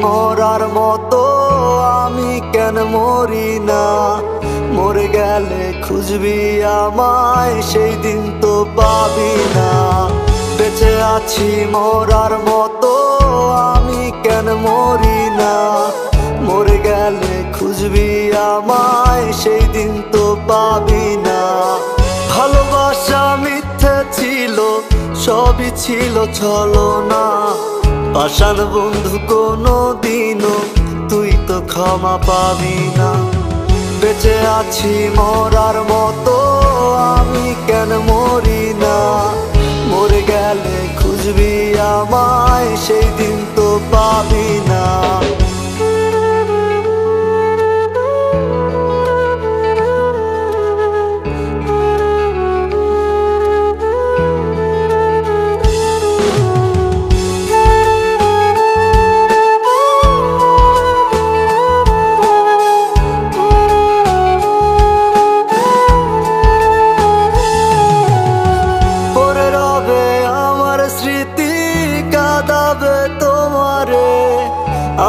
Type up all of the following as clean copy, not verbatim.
মরার মতো, আমি কেন মরি না? মরে গেলে খুঁজবি আমায়, সেই দিন তো পাবি না। বেঁচে আছি মরার মতো, আমি কেন মরি না? মরে গেলে খুঁজবি আমায়, সেই দিন তো পাবি না। ভালোবাসা মিথ্যে ছিল, সবই ছিল ছলনা। পাষাণ বন্ধু কোনো দিনও তুই তো ক্ষমা পাবি না। বেঁচে আছি মরার মতো, আমি কেন মরি না? মরে গেলে খুঁজবি আমায়, সেই দিন তো পাবি না।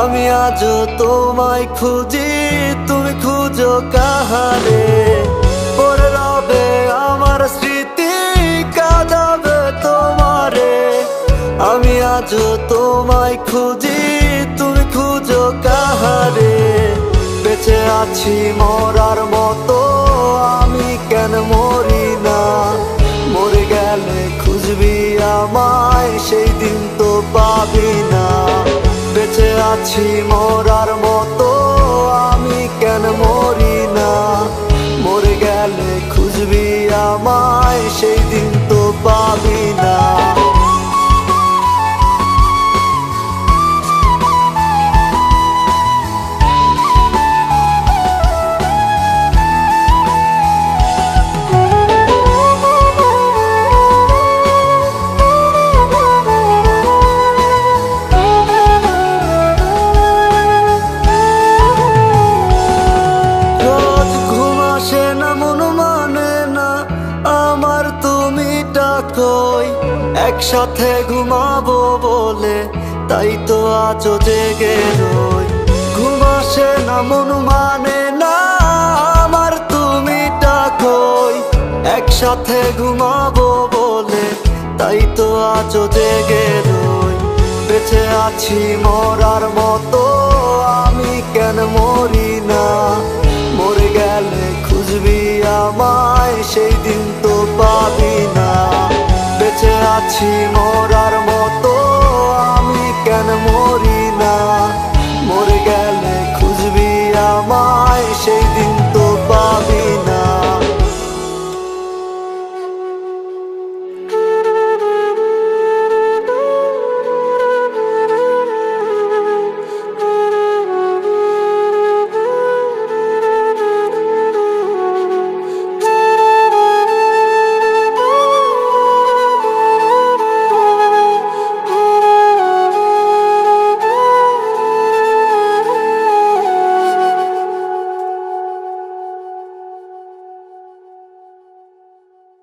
আমি আজও তোমায় খুঁজি, তুমি খুঁজো কাহারে? পড়ে রবে আমার স্মৃতি, কাঁদাবে তোমারে। আমি আজও তোমায় খুঁজি, তুমি খুঁজো কাহারে? বেঁচে আছি মরার মতো, আমি কেন মরি না? মরে গেলে খুঁজবি আমায়, সেই দিন তো পাবি না। বেঁচে আছি মরার মতো, আমি কেন মরি না? মরে গেলে খুঁজবি আমায়, সেই দিন তো পাবি না। একসাথে ঘুমাবো বলে তাই তো আজও জেগে রই। ঘুম আসে না, মন মানে না আমার, তুমি ডাকোই। একসাথে ঘুমাবো বলে তাই তো আজও জেগে রই। বেঁচে আছি মরার মতো, আমি কেন মরি না? মরে গেলে খুঁজবি আমায়, সেই দিন তো পাবি না।